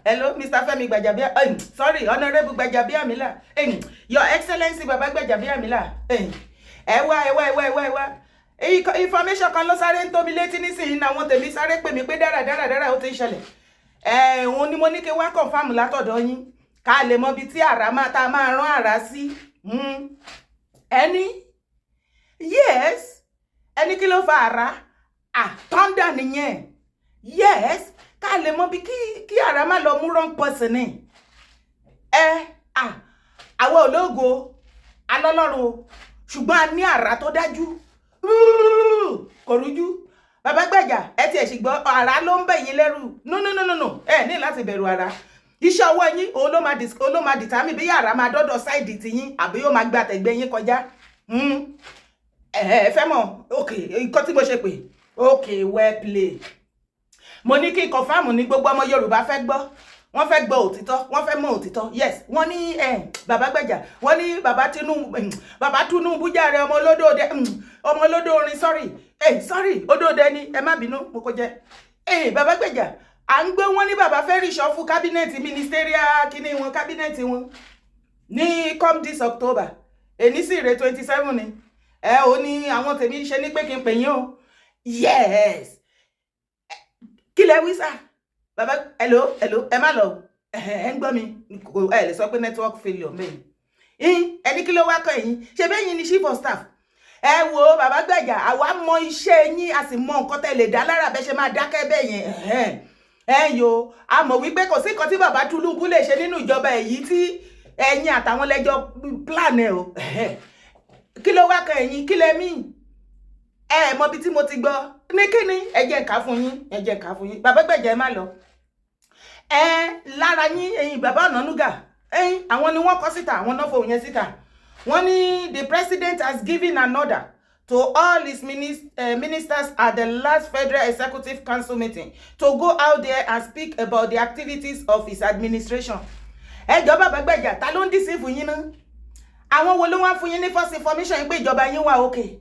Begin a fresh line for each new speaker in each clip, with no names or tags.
hello, Mr. Femi Gbajabia. Sorry, Honorable Gbajabia-Mila. Your Excellency Baba Gbajabia-Mila. Ẹwà. Information kan ló sáré ń tó mi létí nísìnyí náà wọ́n tèmi sáré pè mí pé dára ó ti ń ṣẹlẹ̀. Òun ni mo ní kí wá confirm látọ̀dọ̀ yín. Ká lè mọ bí tí àrá máa ta máa rán àrá sí. Ẹni? Yes. Ẹni kí ló fa àrá? Thunder nìyẹn. Yes. Ká lè mọ bí kí àrá má lọ mú wrong person ni. Àwa ológo alọ́lọ́run ṣùgbọ́n a ní àrá tó dájú. Kò rújú. Bàbá Gbàjà ẹ ti ẹ̀ sì gbọ́ àrá ló ń bẹ̀ yín lẹ́rù. No. Ẹ ní láti bẹ̀rù àrá. Iṣẹ́ ọwọ́ yín òun ló máa determine bí àrá máa dọ́dọ̀ side ti yín àbí yóò máa gbé àtẹ̀gbẹ́ yín kọjá. Fẹ́ mọ̀ okay nǹkan tí mo ṣe pé okay well play. Mo ní kí confirm ní gbogbo ọmọ Yorùbá fẹ́ gbọ́. Wọ́n fẹ́ gbọ́ òtítọ́, wọ́n fẹ́ mọ̀ òtítọ́. Yes, wọ́n ní Bàbá Gbàjà, wọ́n ní Bàbá Tinubu jàre ọmọ olódò orin sorry, odòdè ni ẹ má bínú mo kò jẹ́. Bàbá Gbàjà, à ń gbé wọn ní bàbá fẹ́ reshuffle cabinet ministerial kíní wọn cabinet wọn ní come this October. Èní sì rè 27 ni. Ó ní àwọn tèmi ṣe ní pé kí n pè yín o. Yes. Kí lẹ wí sá? Baba, hello, ẹ má lọ. Ẹ ń gbọ́ mi. Ẹ lè sọ pé network failure mẹ́yìn. Ẹni kí ló wá kọ́ ẹ̀yin? Ṣé bẹ́yìn ni chief of staff? Ẹ wo Bàbá Gbàjà, àwa mọ iṣẹ́ yín, a sì mọ nǹkan tẹ́ lè dá lára bẹ́ ṣe máa dákẹ́ bẹ́yẹn. Yo, a mọ̀ wípé kò sí nǹkan tí Bàbá Tinubu lè ṣe nínú ìjọba èyí tí ẹ̀yin àtàwọn lẹ́jọ́ plan ẹ̀ o. Kí ló wá kọ́ ẹ̀yin? Kí lẹ mí? Mọ bí tí mo ti gbọ́. Ní kíni? Ẹ jẹ́ ká fún yín. Bàbá Gbàjà ẹ má lọ. Lára yín ẹ̀yin bàbá Ọ̀nànúgà àwọn ni wọ́n kọ síta àwọn náà fòun yẹn síta wọ́n ní the president has given an order to all his ministers at the last Federal Executive Council meeting to go out there and speak about the activities of his administration. Ìjọba Bàbá Gbàjà ta ló ń deceive yín náà? Àwọn wo ló wá fún yín ní first information pé ìjọba yín wà okay?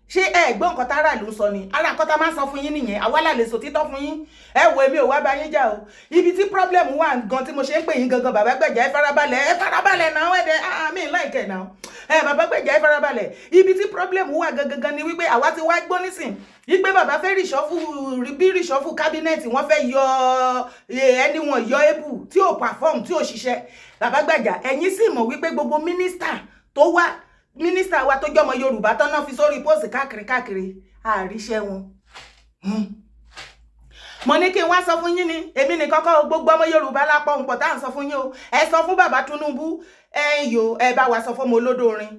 Ṣé ẹ gbọ́ nǹkan tára ló sọ ni? Ara nǹkan tá máa sọ fún yín nìyẹn. Àwa la lè sọ títọ́ fún yín. Wo èmi ò wá bá yín jà o. Ibi tí problem wà gan tí mo ṣe ń pè yín gangan Bàbá Gbàjà ẹ farabalẹ̀ náà ẹ̀dẹ̀ mi like ẹ̀ náà. Bàbá Gbàjà ẹ farabalẹ̀. Ibi tí problem wà gangan ni wípé àwa ti wá gbọ́ nísìn. Wípé bàbá fẹ́ reshuffle cabinet wọ́n fẹ́ yọ ẹni wọn yọ ébù tí ò perform tí ò ṣiṣẹ́. Bàbá Gbàjà ẹ̀yin sì mọ̀ wípé gbogbo minister tó wá minister wa tó jọmọ Yorùbá tán náà fi sórí post káàkiri àríṣẹ́ wọn. Mo ní kí n wá sọ fún yín ni èmi ní kọ́kọ́ gbogbo ọmọ Yorùbá lápọ̀ nǹkan tá à ń sọ fún yín o. Ẹ sọ fún Bàbá Tinubu ẹ bá wa sọ fún ọmọ olódò orin.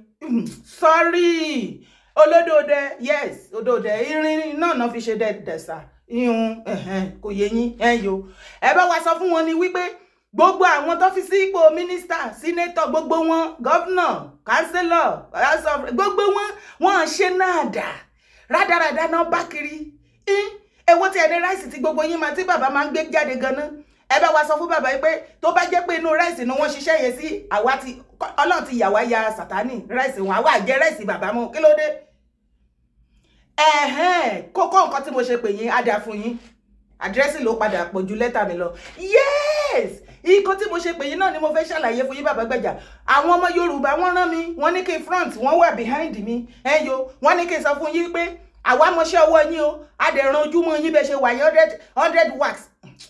Sorry olódòdẹ yes odòdẹ irin náà fi ṣe dẹ̀sà ihun kò yé yín ẹ bá wa sọ fún wọn ni wípé gbogbo àwọn tó fi sí ipò minister senator gbogbo wọn governor councillor gbogbo wọn ṣe náà dà rádaràdà náà bá kiri èwo tí ẹni ráìsì tí gbogbo yín máa tí bàbá máa ń gbé jáde ganan ẹ bá wa sọ fún bàbá yìí pé tó bá jẹ́ pé inú ráìsì ni wọ́n ṣiṣẹ́ yẹn sí àwa tí Ọlọ́run ti yà wá ya Sátánì ráìsì wọn àwa jẹ ráìsì bàbá mọ́ kí ló dé kókó nǹkan tí mo ṣe pè yín á dá fún yín àdírẹ́sì ló padà pọ̀ ju lẹ́tà mi lọ yes nǹkan tí mo ṣe pè yín náà ni mo fẹ́ ṣàlàyé fún yín Bàbá Gbàjà àwọn ọmọ Yorùbá wọ́n rán mi wọ́n ní kí front wọ́n wà behind mi wọ́n ní kí sọ fún yín pé àwa mọṣẹ́ ọwọ́ yín o adẹ̀ràn ojúmọ́ yín bẹ́ẹ̀ ṣe wà yín 100 wax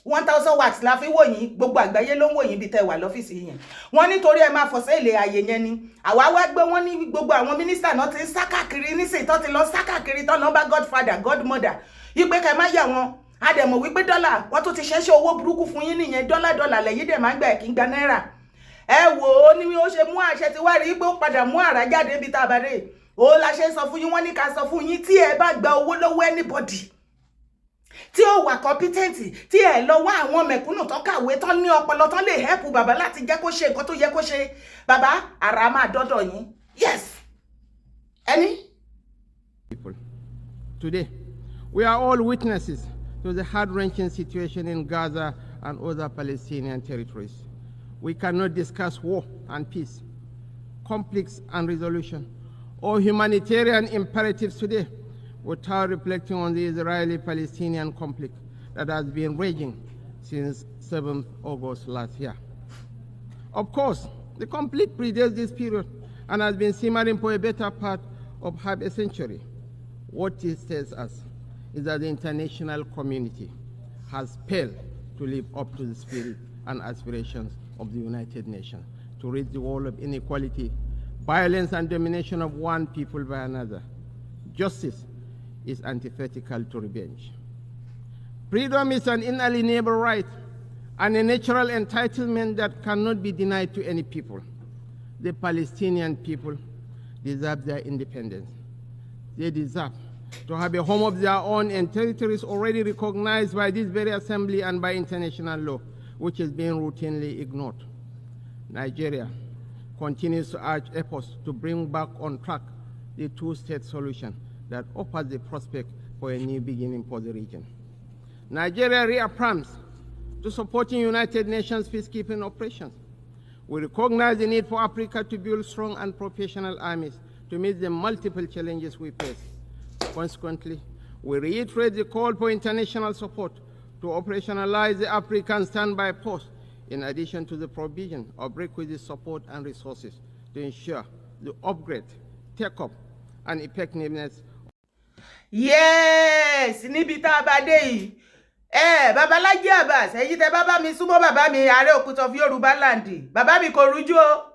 1000 wax la fi wò yín gbogbo àgbáyé ló ń wò yín bí tẹ́ wà lọ́fíìsì yẹn wọ́n nítorí ẹ máa fọ̀sẹ́ ilé ayé yẹn ni àwa wá gbé wọ́n ní gbogbo àwọn mínísítà náà ti ń sá káàkiri nísìnyí tó ti lọ sá káàkiri tó nọ́mbà godfather godmother yí pé kẹ́ má yà wọn adẹ̀mọ̀ wípé dọ́là wọ́n tó ti ṣẹ́ṣẹ́ owó burúkú fún yín nìyẹn dọ́là lẹ́yìn dẹ̀ máa ń gbà kí ń gba náírà wò ó ní ó ṣe mú àṣẹ ti wá rí pé ó padà mú àrá jáde bí tá a bá dé ó la ṣe sọ fún yín wọ́n ní ká sọ fún yín tí ẹ bá gba owó lọ́wọ́ anybody tí ó wà competent tí ẹ lọ wá àwọn mẹ̀kúnnù tó kàwé tán ní ọpọlọ tán lè help bàbá láti jẹ́ kó ṣe nǹkan tó yẹ kó ṣe bàbá àrá máa dọ́dọ̀ yín yes ẹni.
Today we are all witnesses to the heart-wrenching situation in Gaza and other Palestinian territories. We cannot discuss war and peace, conflicts and resolution, or humanitarian imperatives today without reflecting on the Israeli-Palestinian conflict that has been raging since 7th August last year. Of course, the conflict predates this period and has been simmering for a better part of half a century. What it tells us is that the international community has failed to live up to the spirit and aspirations of the United Nations to rid the world of inequality, violence, and domination of one people by another. Justice is antithetical to revenge. Freedom is an inalienable right and a natural entitlement that cannot be denied to any people. The Palestinian people deserve their independence. They deserve to have a home of their own in territories already recognized by this very assembly and by international law, which is being routinely ignored. Nigeria continues to urge efforts to bring back on track the two-state solution that offers the prospect for a new beginning for the region. Nigeria reaffirms to supporting United Nations peacekeeping operations. We recognize the need for Africa to build strong and professional armies to meet the multiple challenges we face. Consequently, we reiterate the call for international support to operationalize the African standby force, in addition to the provision of requisite support and resources to ensure the upgrade, take-up, and effectiveness.
Yes, níbi tá a bá dé yìí. Baba Laji Abbas, èyí tẹ́ bàbá mi súnmọ́ bàbá mi Ààrẹ Òkúta of Yorùbá land. Bàbá mi kò rújú o.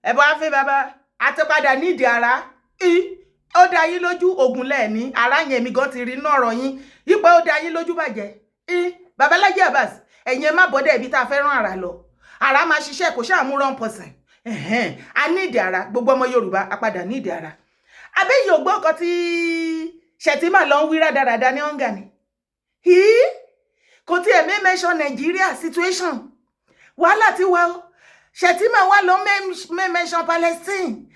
Bọ́ á fẹ́ bàbá, a ti padà nídìí ara. Ó dá yín lójú ògùn lẹ́ẹ̀ni, ara yẹn mi gan ti rí inú ọ̀rọ̀ yín. Yípo ó dá yín lójú bàjẹ́. Baba Laji Abbas, ẹ̀yin ẹ má bọ́dẹ̀ ibi tá a fẹ́ rán ara lọ. Ara máa ṣiṣẹ́ kò ṣáà mú rán pọ̀sẹ̀. A nídìí ara, gbogbo ọmọ Yorùbá a padà nídìí ara. Àbí yóò gbọ́ nǹkan tí Shettima lọ ń wí rádaràda ní ọ̀ǹgà ni. Kò tí ẹ̀mí mention Nigeria situation. Wàhálà ti wà o. Shettima wà lọ mention Palestine.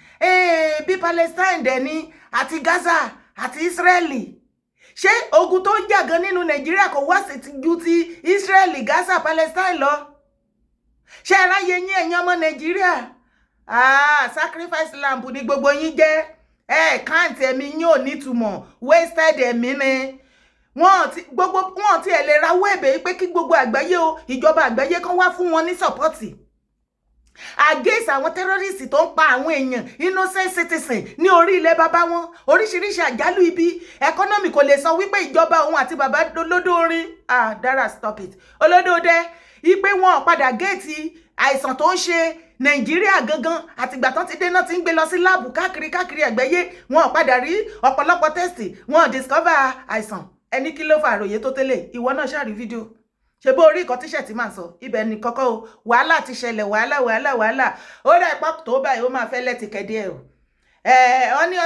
Bí Palestine dẹ̀ ni àti Gaza àti Israeli. Ṣé ogun tó ń jà gan nínú Nigeria kò wá sí ju ti Israeli, Gaza, Palestine lọ? Ṣé ráyé yín ẹ̀yin ọmọ Nigeria? Sacrifice lamb ni gbogbo yín jẹ́. Can't ẹ̀mí yín ò nítumọ̀. Wasted ẹ̀mí ni. Wọ́n ti ẹ̀ lè rawọ́ ẹ̀bẹ̀ pé kí gbogbo àgbáyé o, ìjọba àgbáyé kan wá fún wọn ní support against àwọn terrorists tó ń pa àwọn èèyàn innocent citizen ní orí ilẹ̀ bàbá wọn. Oríṣiríṣi àjálù ibi economy kò lè sọ wípé ìjọba òun àti bàbá olódó orin Dara stop it olódó dẹ ipe wọn padà géètì àìsàn tó ń ṣe Nàìjíríà gangan àtìgbà tán ti dé náà ti ń gbé lọ sí láàbù káàkiri àgbáyé wọn padà rí ọ̀pọ̀lọpọ̀ test wọn discover àìsàn. Ẹni kí ló fa àròyé tó tẹ́lẹ̀ ìwọ náà ṣàrí fídíò ṣe bó orí nǹkan tí Shettima sọ ibẹ̀ ní kọ́kọ́ o. Wàhálà ti ṣẹlẹ̀ wàhálà ó dà ipá tó báyìí ó máa fẹ́ lẹ́tì kẹ́dí ẹ̀ o. Wọ́n ní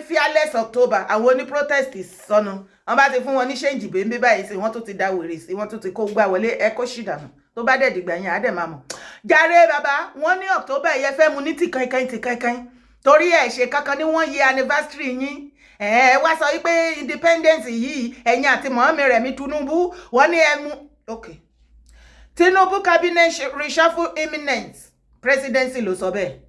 fearless October àwọn oní protest sọnù wọ́n bá ti fún wọn ní ṣéǹjì bèbí báyìí sí wọ́n tún ti da wèrè sí wọ́n tún ti kó gbà wọlé ẹ̀kọ́ ṣìdànù tó bá dẹ̀ dìgbà yẹn á dẹ̀ máa mọ̀. Jàre bàbá wọ́n ní October yẹn fẹ́ mu ní tìkankan torí ẹ̀ ṣe kankan ní wọ́n yẹ anniversary yín. Wá sọ wípé independence yìí ẹ̀yin àti Mọ̀ọ́mí Rẹ̀mí Tinubu wọ́n ní ẹmu. Okay. Tinubu cabinet reshuffle imminent. Presidency ló sọ bẹ́ẹ̀.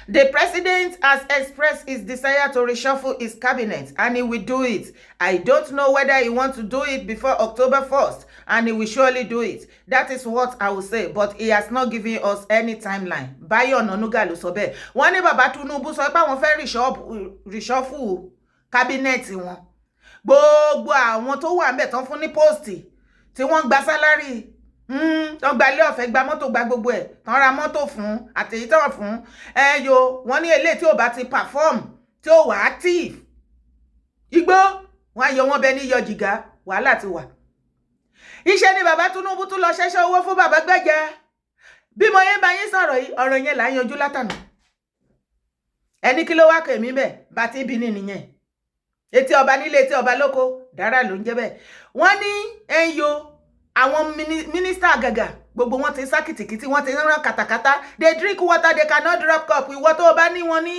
The president has expressed his desire to reshuffle his cabinet and he will do it. I don't know whether he wants to do it before October 1st and he will surely do it. That is what I will say, but he has not given us any timeline. Bayo Onanuga ló sọ bẹ́ẹ̀. Wọ́n ní bàbá Tinubu sọ pé àwọn fẹ́ reshuffle cabinet wọn. Gbogbo àwọn tó wà ńbẹ̀ tán fún ní post tí wọ́n gba salary tán gba ilé ọ̀fẹ́ gba mọ́tò gba gbogbo ẹ̀ tán ra mọ́tò fún àtèyí tán fún wọ́n ní eléyìí tí ò bá ti perform tí ò wà active igbó wọ́n á yọ wọ́n bẹ ní yọ jìgá wàhálà ti wà. Iṣẹ́ ni bàbá Tinubu tún lọ ṣẹ́ṣẹ́ owó fún bàbá Gbẹ́jà bí mo yẹn bá yín sọ̀rọ̀ yìí ọ̀rọ̀ yẹn là ń yanjú látànà. Ẹni kí ló wá kèmí bẹ́ẹ̀ bá ti bí ní nìyẹn etí ọba nílé etí ọba lóko Dara ló ń jẹ́ bẹ́ẹ̀. Wọ́n ní àwọn mínísítà àgàgà gbogbo wọn ti sá kìtìkìtì wọn ti rán kàtàkàtà they drink water they cannot drop cup. Ìwọ tó bá ní wọn ní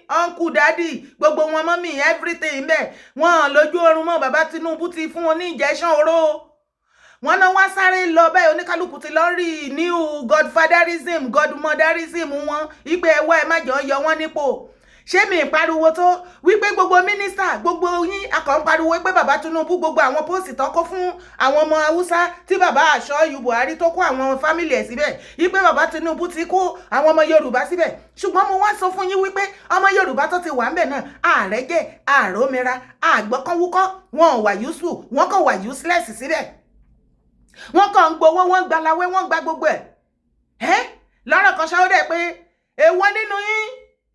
uncle daddy gbogbo wọn mọ́mí everything bẹ́ẹ̀ wọn lójú oorun mọ́ bàbá Tinubu ti fún wọn ní injection oró. Wọ́n náà wá sáré lọ bẹ́ẹ̀ oníkálukú ti lọ rí new godfatherism godmotherism wọn ìpè ẹwà ẹ má jọ yọ wọn nípò. ṣé mi pariwo tó wípé gbogbo mínísítà gbogbo yín akọ̀ ń pariwo pé bàbá Tinubu gbogbo àwọn póòsì tó kó fún àwọn ọmọ Haúsá tí bàbá Aṣọ́yù Buhari tó kó àwọn fámìlì ẹ̀ síbẹ̀ wípé bàbá Tinubu ti kó àwọn ọmọ Yorùbá síbẹ̀ ṣùgbọ́n mo wá sọ fún yín wípé ọmọ Yorùbá tó ti wà ń bẹ̀ náà ààrẹ jẹ́ àròmìnira àgbọ́kánwúkọ́ wọn ò wà useful wọn kàn wà useless síbẹ̀ wọn kàn ń gbowó wọn ń gbalawé wọn ń gba gbogbo ẹ̀ lọ́rọ̀ kan ṣáwó dẹ̀ pé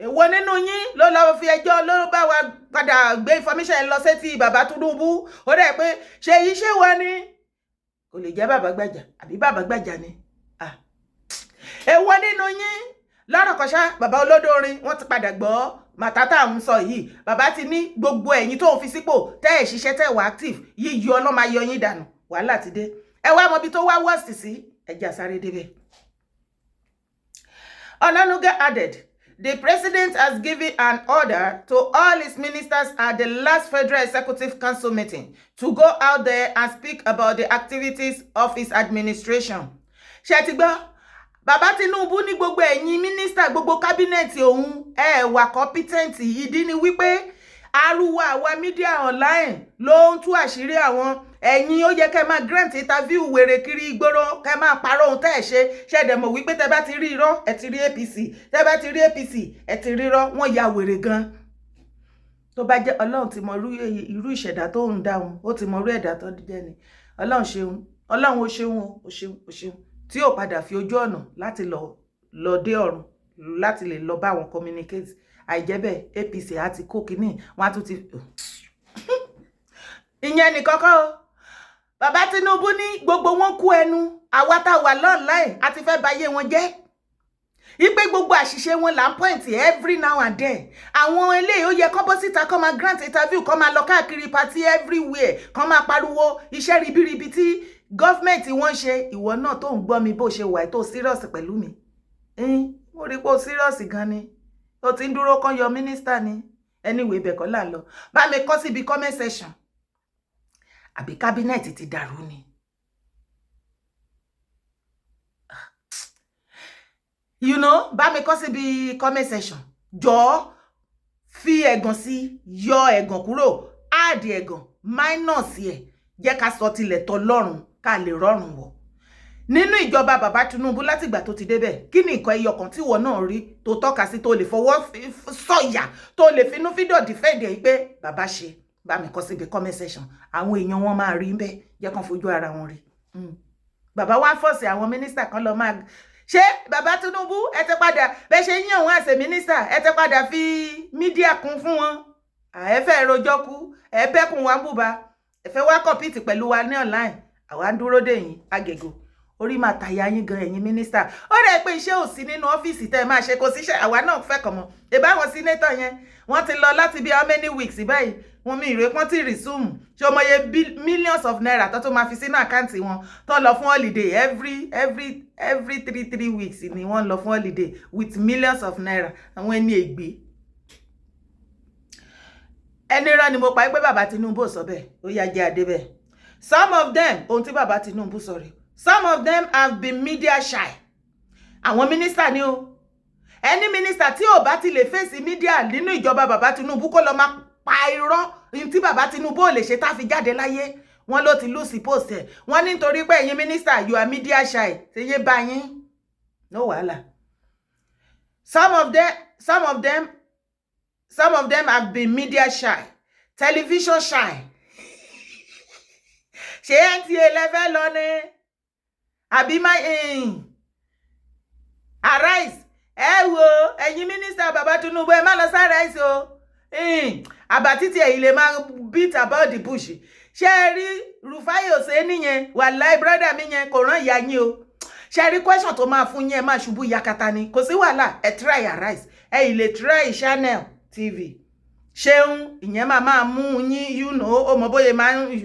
èwo nínú yín ló lọ fi ẹjọ́ ló bá wa padà gbé information lọ sétí bàbá Tinubu ó dẹ̀ pé ṣe iṣẹ́ wa ni kò lè jẹ́ bàbá Gbàjà àbí bàbá Gbàjà ni èwo nínú yín lọ́rọ̀ kan ṣá bàbá olódórin wọ́n ti padà gbọ́ màtátà ń sọ yìí bàbá ti ní gbogbo ẹ̀yin tó ń fi sípò tẹ́ ẹ̀ ṣiṣẹ́ tẹ́ wà active yíyọ ọlọ́mọ ayọ yín dànù wàhálà ti dé ẹ wá mọ ibi tó wá worst sí ẹjà sáré débẹ̀. Onanuga added, the president has given an order to all his ministers at the last Federal Executive Council meeting to go out there and speak about the activities of his administration. Ṣé ti gbọ́? Bàbá Tinubu ní gbogbo ẹ̀yin mínísítà gbogbo kábínẹ̀tì òun wà competent ìdí ni wípé ariwo àwa media online ló ń tú àṣírí àwọn ẹ̀yin ó yẹ kẹ́ máa grant interview wèrè kiri ìgboro kẹ́ máa parọ́ ohun tẹ́ ẹ̀ ṣe ṣẹ̀dẹ̀ mọ̀ wípé tẹ́ bá ti rí irọ́ ẹ ti rí APC tẹ́ bá ti rí APC ẹ ti rí irọ́ wọ́n ya wèrè gan tó bá jẹ́ Ọlọ́run ti mọ irú ìṣẹ̀dá tó ń dáhùn ó ti mọ irú ẹ̀dá tó jẹ́ ni Ọlọ́run ṣeun Ọlọ́run ó ṣeun tí ò padà fi ojú ọ̀nà láti lọ dé ọ̀run láti lè lọ bá wọn communicate àìjẹ́bẹ̀ APC àti kó kínní wọn á tún ti ìyẹn nìkan kọ́ o bàbá Tinubu ní gbogbo wọn kú ẹnu àwa tá wà online àti fẹ́ bayé wọn jẹ́ ipe gbogbo àṣìṣe wọn là ń point every now and then àwọn eléyìí ó yẹ kó bọ́ síta kó máa grant interview kó máa lọ káàkiri party everywhere kó máa pariwo iṣẹ́ ribiribi tí gọ́fìmẹ̀ntì wọ́n ṣe ìwọ náà tó ń gbọ́ mi bó ṣe wà tó serious pẹ̀lú mi mo rí pé ó serious gan ni ó ti ń dúró kán yọ mínísítà ni anyway bẹ̀kọ́ là ń lọ bá mi kọ́ síbi comment section àbí kábínẹ̀tì ti dàrú ni bá mi kọ́ síbi comment section jọ̀ọ́ fi ẹ̀gàn sí yọ ẹ̀gàn kúrò add ẹ̀gàn minus ẹ̀ jẹ́ ká sọ tilẹ̀ tọlọ́run ká lè rọrùn wọ̀ nínú ìjọba bàbá Tinubu látìgbà tó ti débẹ̀ kí ni nǹkan ẹyọ kan tí wọ́n náà rí tó tọ́ka sí tó lè fọwọ́ sọ̀yà tó lè finú fídọ̀ defend ẹ̀ pé bàbá ṣe bá mi kọ síbi comment section àwọn èèyàn wọn máa rí bẹ́ẹ̀ jẹ́ kán fojú ara wọn rí bàbá wá fọ́ọ̀sì àwọn mínísítà kan lọ máa ṣé bàbá Tinubu ẹ ti padà bẹ́ẹ̀ ṣe yín òun àṣẹ mínísítà ẹ ti padà fi mídíà kún fún wọn ẹ fẹ́ rojọ́ kú ẹ bẹ́kùn wa ń bùbá ẹ fẹ́ wá compete pẹ̀lú wa ní online àwa ń dúró dè yín agègò orí máa tàyà yín gan ẹ̀yin mínísítà ó rẹ̀ pé iṣẹ́ ò sí nínú ọ́fíìsì tẹ́ ẹ máa ṣe kò síṣẹ́ àwa náà fẹ́ kàn mọ́ ìbáwọn sínétọ̀ yẹn wọ́n ti lọ láti bí how many weeks báyìí wọn mi ìrè pọ́n ti resume ṣé o mọye millions of naira tó máa fi sínú àkáǹtì wọn tó lọ fún holiday every 3 weeks ni wọ́n lọ fún holiday with millions of naira àwọn ẹni ègbé ẹni rán ni mo pa pé bàbá Tinubu sọ bẹ́ẹ̀ ó yá jẹ́ adé bẹ́ẹ̀ some of them ohun tí bàbá Tinubu sọ rẹ̀ some of them have been media shy àwọn mínísítà ni o ẹni mínísítà tí ò bá ti lè fèsì mídíà nínú ìjọba bàbá Tinubu kó lọ máa pa irọ́ ní tí bàbá Tinubu ò lè ṣe tá fi jáde láyé wọ́n ló ti lùsì post ẹ̀ wọ́n ní nítorí pé ẹ̀yin mínísítà you are media shy ṣe yé bá yín no wàhálà some of them have been media shy television shy ṣé NTA level lọ ní àbí Arise ẹ wo ẹ̀yin mínísítà bàbá Tinubu ẹ má lọ sí Arise o àbátítì ẹ̀yìn lè máa beat about the bush ṣe rí Rufai Oseni yẹn wàláì brọ́dà mi yẹn kò rán ìyá yín o ṣe rí question tó máa fún yẹn máa ṣubú yakata ni kò sí wàhálà ẹ try Arise ẹ lè try Channel TV ṣeun ìyẹn máa mú yín ó mọ bóyá máa ń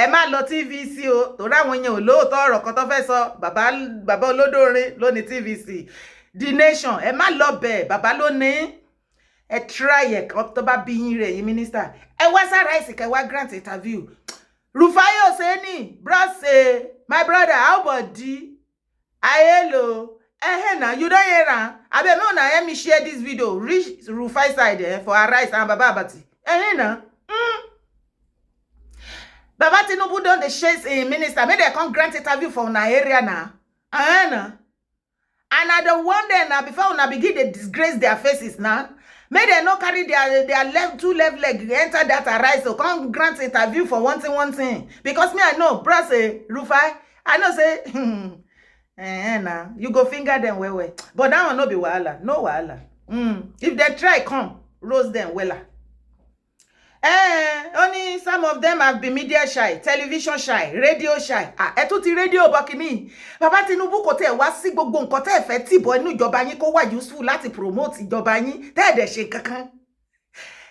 ẹ má lọ TVC o torí àwọn yẹn ò lóòótọ́ ọ̀rọ̀ kan tó fẹ́ sọ bàbá olódórin ló ní TVC The Nation ẹ má lọ bẹ̀ bàbá ló ní ẹ try ẹ kan tó bá bí yín rẹ̀ yín mínísítà ẹ wá sára ẹ̀sìn kẹ wá grant interview Rufai Oseni bros my brother how body hello Now you don't hear am. I bet me let me share this video. Reach Rufai side for Arise and Baba Abati. Now. Baba Tinubu don dey chase a minister. Make they come grant interview for una area now. Now. And I don't want them now before una begin to disgrace their faces now. May they not carry their left two left leg enter that Arise so come grant interview for one thing. Because me I know, bro say Rufai, I know say now you go finger them well. But that one no be wahala, no wahala. If they try come, roast them wella. Only some of them have been media shy, television shy, radio shy. Ti radio bakini. Baba Tinubu kò tẹ́ wá sí gbogbo nǹkan tẹ́ fẹ́ tí bọ́ inú ìjọba yín kó wà useful láti promote ìjọba yín tẹ́ dẹ̀ ṣe kankan.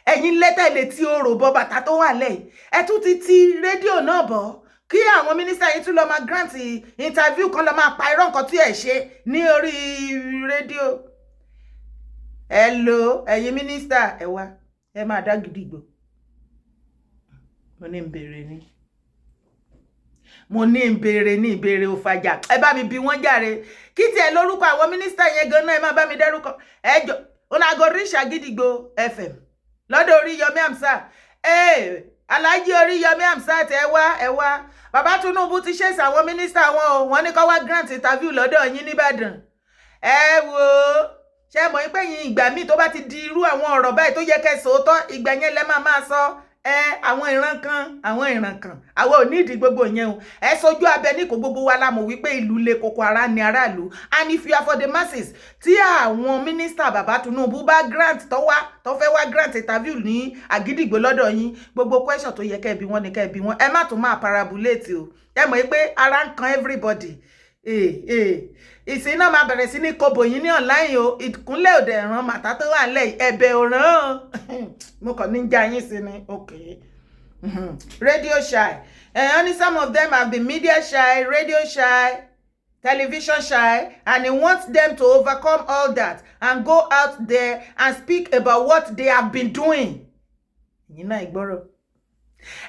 Ẹ̀yin lẹ́tẹ̀ lè tí ó rò bọ́ bàtà tó wà lẹ̀. Ti radio náà bọ̀. Kí àwọn minister yín tún lọ máa grant interview kan lọ máa pa irọ́ nǹkan tí ẹ ṣe ní orí radio. Hello, ẹ̀yin minister ẹ wá. Ẹ máa dá gidigbo. Mo ní ń bèrè ní ìbéèrè òfàjà. Ẹ bá mi bí wọ́n jàre. Kí tí ẹ lórúkọ àwọn minister yẹn gan-an ẹ má bá mi dárúkọ. Ẹ jọ una go reach Agidigbo FM. Lọ́dọ̀ Oríyọmí Hamzat. Alhaji Oríyọmí Hamzat ẹ wá. Baba Tinubu ti chase àwọn minister wọn o. Wọ́n ní kó wá grant interview lọ́dọ̀ yín ní Ìbàdàn. Ẹ wò ṣé mọ̀ pé yín ìgbà míì tó bá ti di irú àwọn ọ̀rọ̀ báyìí tó yẹ kẹ́ sòótọ́ ìgbà yẹn lẹ máa sọ. Àwọn ìran kan àwọn ò ní ìdí gbogbo yẹn o. Ẹ sojú abẹ ní kò gbogbo wa la mọ̀ wípé ìlú le koko ara ni aráàlú. And if you are for the masses, tí àwọn minister Baba Tinubu bá grant tó fẹ́ wá grant interview ní Àgídìgbò lọ́dọ̀ yín, gbogbo question tó yẹ kẹ́ bí wọ́n ni kẹ́ bí wọ́n. Ẹ má tún máa parabulate o. Ẹ mọ̀ pé ara ń kan everybody. Ìsìn náà máa bẹ̀rẹ̀ sí ní kobo yín ní online o. Ìkúnlẹ̀ òde ẹ̀ràn màtá tó wà lẹ́yìn ẹ̀bẹ̀ òràn. Mo kàn ní já yín sí ni. Okay. Radio shy. Only some of them have been media shy, radio shy, television shy, and he wants them to overcome all that and go out there and speak about what they have been doing. Yín náà ìgbọ́rọ̀.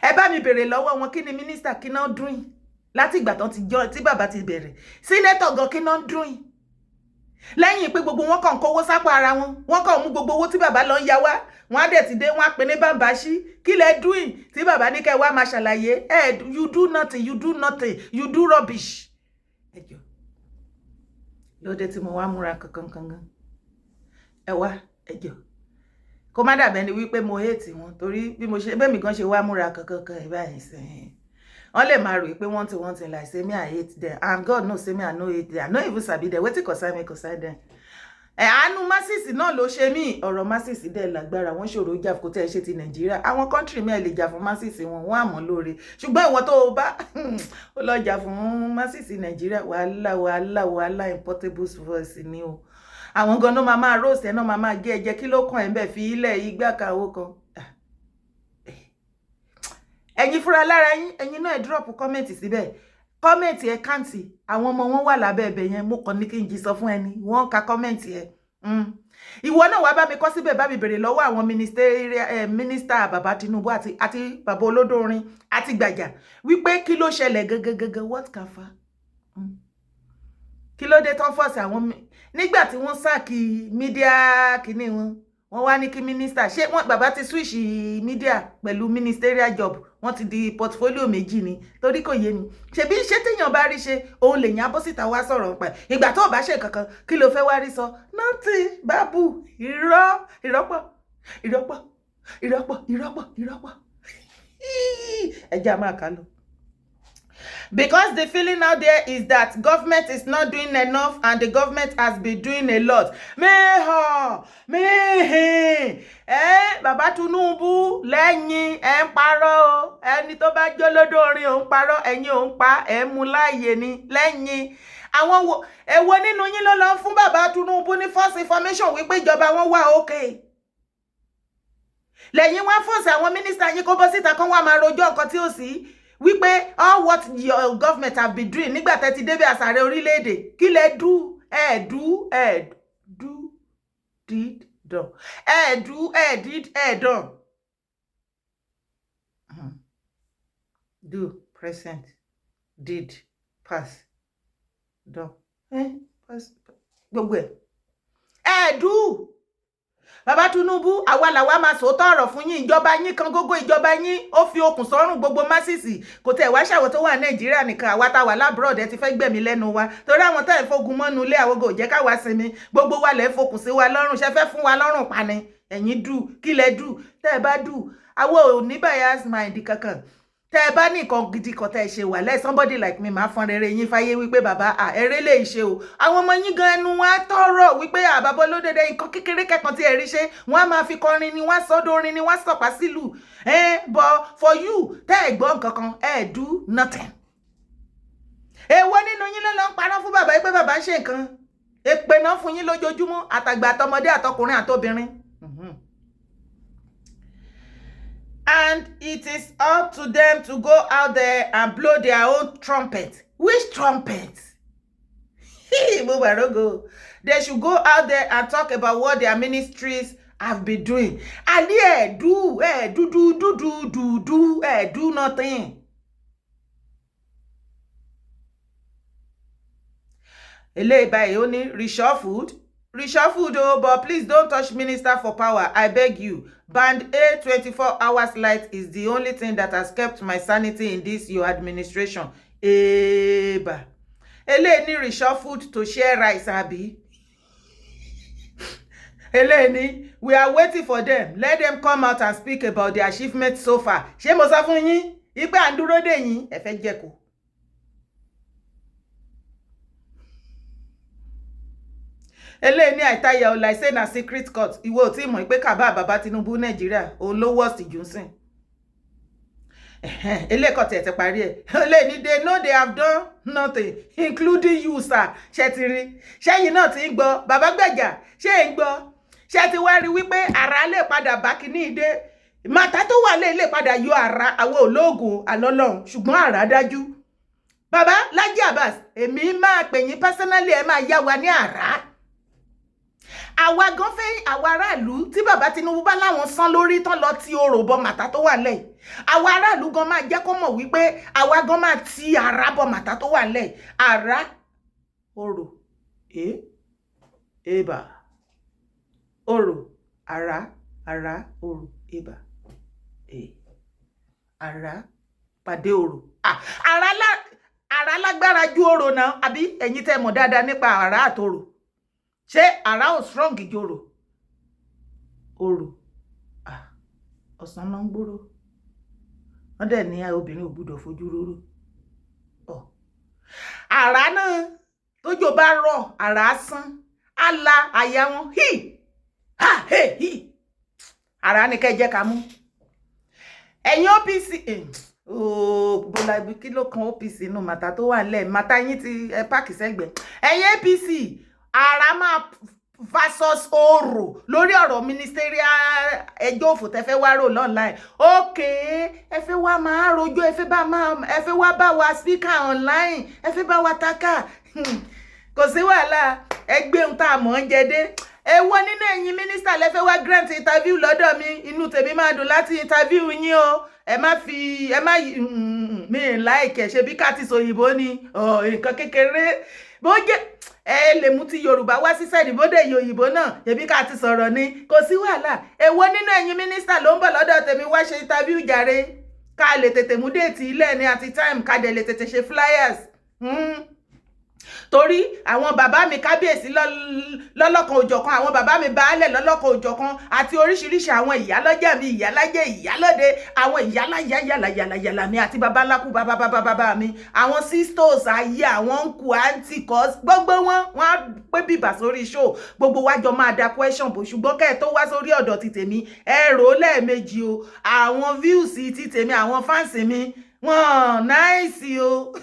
Ẹ bá mi bèrè lọ́wọ́ wọn kí ni minister kí náà doing. Láti ìgbà tán ti jọ tí bàbá ti bẹ̀rẹ̀. Senator gan kí náà doing. Lẹ́yìn pé gbogbo wọn kàn kówó sápò ara wọn. Wọ́n kàn mú gbogbo owó tí bàbá lọ ń yá wá. Wọ́n á dẹ̀ ti dé wọ́n á pè ní bàbáṣí. Kí lẹ doing tí bàbá ní kẹ́ wá máa ṣàlàyé. You do nothing, you do rubbish. Ẹ jọ̀ọ́. Lóde tí mo wá múra kankan. Ẹ wá, ẹ jọ̀ọ́. Kó má dàbẹ́ ni wípé mo hate wọn torí bí mi gan ṣe wá múra kankan ẹ báyìí sẹ́yìn. Wọ́n lè máa rò pé one thing like say me I hate them and God knows say me I no hate them. I no even sabi them. Wetin concern me concern them. Àánú masisi náà ló ṣe mí ọ̀rọ̀ masisi dẹ̀ lágbára wọ́n ṣòro jà kó tẹ́ ṣe ti Nàìjíríà. Àwọn country mi lè jà fún masisi wọn àmọ́ lóore. Ṣùgbọ́n ìwọ tó bá ó lọ jà fún masisi Nàìjíríà wàhálà importable voice ni o. Àwọn gan no máa roast ẹ náà máa gé ẹ̀jẹ̀ kí ló kàn ẹ̀ ńbẹ̀ fi ilẹ̀ igbá kàwó kan. Ẹ̀yin fúnra lára yín ẹ̀yin náà drop comment síbẹ̀. Comment ẹ káǹtì àwọn ọmọ wọn wà lábẹ́ ẹ̀bẹ̀ yẹn mo kàn ní kí n jí sọ fún ẹni wọ́n ka comment ẹ. Ìwọ náà wá bá mi kọ síbẹ̀ bá mi bèrè lọ́wọ́ àwọn minister Baba Tinubu àti bàbá olódórin àti Gbàjà wípé kí ló ṣẹlẹ̀ gangan what kafa. Kí ló dé tán force àwọn nígbà tí wọ́n sáàkì media kíní wọ́n wá ní kí minister ṣé wọ́n bàbá ti switch media pẹ̀lú ministerial job wọ́n ti di portfolio méjì ni torí kò yé ni ṣebí ṣé téèyàn bá rí ṣe òun lè yàn abọ́síta wá sọ̀rọ̀ pa ìgbà tó bá ṣe kankan kí ló fẹ́ wá rí sọ nothing babu ìrọ́pọ̀ ẹja máa kà lọ. Because the feeling out there is that government is not doing enough and the government has been doing a lot. Baba Tinubu lẹ́yìn ẹ̀ ń parọ́ o. Ẹni tó bá jó lódò orin òun parọ́ ẹ̀yin òun pa ẹ̀ mú láàyè ni lẹ́yìn. Àwọn èwo nínú yín ló lọ fún Baba Tinubu ní false information wípé ìjọba wọn wà okay. Lẹ́yìn wá force àwọn minister yín kó bọ́ síta kan wá máa rojọ́ nǹkan tí ó sì. Wípé all what your government have been doing nígbà tẹ́ ti débẹ̀ àsàrẹ orílẹ̀-èdè kí lẹ done. Do present did pass done. Pass gbogbo ẹ do bàbá Tinubu àwa làwa máa sòótọ́ ọ̀rọ̀ fún yín ìjọba yín kan gógó ìjọba yín ó fi okùn sọ́rùn gbogbo masisi kò tẹ̀ wá ṣàwọ̀ tó wà Nàìjíríà nìkan àwa tá wà lábúrọ̀d ẹ ti fẹ́ gbẹ̀mí lẹ́nu wa torí àwọn tá ẹ̀ fogun mọ́nu ilé àwọn gò jẹ́ káwa sinmi gbogbo wa lẹ́ fokùn sí wa lọ́rùn ṣe fẹ́ fún wa lọ́rùn pani ẹ̀yin dù kí lẹ dù tẹ́ ẹ bá dù àwọn ò ní bias mind kankan tẹ́ ẹ bá ní nǹkan gidi kan tẹ́ ẹ ṣe wà lẹ́ somebody like me máa fọn rere yín fáyé wípé bàbá eré lè ṣe o àwọn ọmọ yín gan ẹnu wọn á tọrọ wípé àbábọ́ ló dédé nǹkan kékeré kẹ́kan tí ẹ rí ṣe wọ́n á máa fi kọrin ni wọ́n á sọ́dọ̀ orin ni wọ́n á sọ̀pá sílùú but for you tẹ́ ẹ gbọ́ nǹkan kan ẹ do nothing. èwo nínú yín ló lọ ń parọ́ fún bàbá yìí pé bàbá ń ṣe nǹkan èpè náà fún yín lójoojúmọ́ àtàgbà àtọmọdé àtọkùnrin àtobìnrin. And it is up to them to go out there and blow their own trumpet. Which trumpet? They should go out there and talk about what their ministries have been doing. And do nothing. Reshuffled, but please don't touch minister for power. I beg you. Band A 24 hours light is the only thing that has kept my sanity in this your administration. Eba. Eleni reshuffled to share rice, Abi. Eleni, we are waiting for them. Let them come out and speak about their achievements so far. Ṣé mo sọ fún yín? Ipe anduro de yín, ẹ fẹ́ jẹko. Eleni àìtáyà ọ̀la ìṣe na secret court. Ìwọ ò tí mọ̀ pé kàbá bàbá Tinubu Nàìjíríà òun ló worst Johnson. Eleko te ti parí ẹ̀. Eleni they know they have done nothing including you sir. Ṣé ti rí. Ṣé yín náà ti ń gbọ́. Bàbá Gbẹ̀jà ṣé ń gbọ́. Ṣé ti wá rí wípé ara lè padà bá kíní ìdè. Màtá tó wà lè padà yọ ara àwọn ológun alọ́lọ́run ṣùgbọ́n ara dájú. Bàbá Laji Abbas èmi máa pè yín personally ẹ máa yá wa ní ara. Àwa gan fẹ́ àwa aráàlú tí bàbá Tinubu bá láwọn san lórí tán lọ ti orò bọ màtá tó wà lẹ̀. Àwa aráàlú gan máa jẹ́ kó mọ̀ wípé àwa gan máa ti ara bọ màtá tó wà lẹ̀. Ara orò eba orò ara orò eba ara pàdé orò ara lágbára ju orò náà àbí ẹ̀yin tẹ́ mọ̀ dáadáa nípa ara àtòrò. Ṣé ara ò strong ìjòrò orò ọ̀sán náà ń gbòòrò wọ́n dẹ̀ ní obìnrin ò gbúdọ̀ fojú róró ara náà tójò bá rọ̀ ara sán á la àyà wọn ara ní kẹ́ jẹ́ ká mú ẹ̀yin OPC bọ́lá ibi kí ló kan OPC inú màtá tó wà nílẹ̀ màtá yín ti páàkì sẹ́gbẹ̀ẹ́ ẹ̀yin APC ara máa versus oro lórí ọ̀rọ̀ ministerial ẹjọ́ òfò tẹ́ fẹ́ wá rò online okay ẹ fẹ́ wá máa rojọ́ ẹ fẹ́ wá bá wa speaker online ẹ fẹ́ bá wa taka kò sí wàhálà ẹgbẹ́ ń ta mọ̀ ń jẹ dé èwo nínú ẹ̀yin minister lẹ fẹ́ wá grant interview lọ́dọ̀ mi inú tèmi máa dùn láti interview yín o ẹ má mi like ṣe bí ká ti sọ òyìnbó ni nǹkan kékeré bó jẹ́ ẹ lè mú ti Yorùbá wá sí sẹ́ẹ̀dì bóde òyìnbó náà ẹbí ká ti sọ̀rọ̀ ni kò sí wàhálà èwo nínú ẹ̀yin mínísítà ló ń bọ̀ lọ́dọ̀ tèmi wá ṣe interview jàre ká lè tètè mú déètì ilé ní àti time ká dẹ̀ lè tètè ṣe flyers torí àwọn bàbá mi kábíyèsí lọ́lọ́kan òjọ̀kan àwọn bàbá mi baálẹ̀ lọ́lọ́kan òjọ̀kan àti oríṣiríṣi àwọn ìyálọ́jà mi ìyálájẹ́ ìyálóde àwọn ìyálàyàlàyàlà mi àti babaláku bàbá mi àwọn sisters ayé àwọn uncle auntie cos gbogbo wọn á pé bìbà sórí show gbogbo wa jọ máa da question bò ṣùgbọ́n kẹ́ ẹ̀ tó wá sórí ọ̀dọ̀ ti tèmi ẹ rò ó lẹ́ẹ̀mejì o àwọn views ti tèmi àwọn fans mi wọ́n náìsì o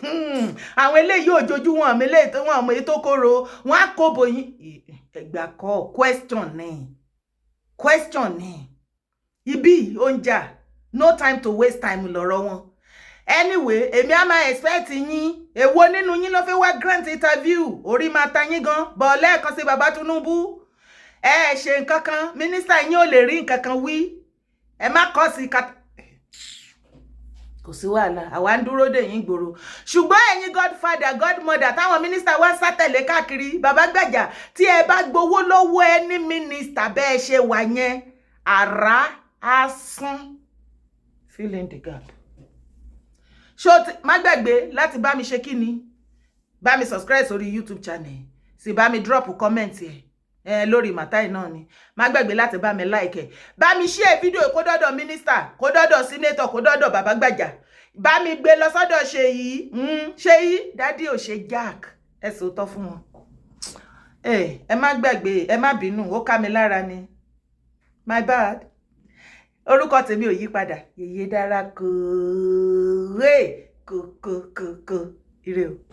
àwọn eléyìí òjòjú wọn àmì eléyìí tó wọn àmọ́ èyí tó kóró wọn á kó bòyín ẹgbà kọ question ni ibi oúnjà no time to waste time lọ́rọ̀ wọn anyway èmi á máa expect yín èwo nínú yín ló fẹ́ wá grant interview orí máa ta yín gan bọ̀ lẹ́ẹ̀kan sí bàbá Tinubu ẹ ṣe nǹkan kan mínísítà yín ò lè rí nǹkan kan wí ẹ má kọ́ sí kò sí wàhálà àwa ń dúró dè yín gbòòrò ṣùgbọ́n ẹ̀yin godfather godmother táwọn mínísítà wá sátẹ̀lé káàkiri bàbá gbàjà tí ẹ bá gbowó lọ́wọ́ ẹni mínísítà bẹ́ẹ̀ ṣe wà yẹn àrá asán fill in the gap. Má gbàgbé láti bá mi ṣe kí ni bá mi subscribe sórí YouTube channel sì bá mi drop comment lórí màtáì náà ni má gbàgbé láti bá mi like bá mi share fídíò kó dọ́dọ̀ mínísítà kó dọ́dọ̀ sínétọ̀ kó dọ́dọ̀ bàbá gbàjà bá mi gbé lọ sọ́dọ̀ Ṣèyí dádì ò ṣe jack ẹ sòótọ́ fún wọn ẹ má gbàgbé ẹ má bínú ó ká mi lára ni my bad orúkọ tèmi ò yí padà Yèyé Dára kò ire o.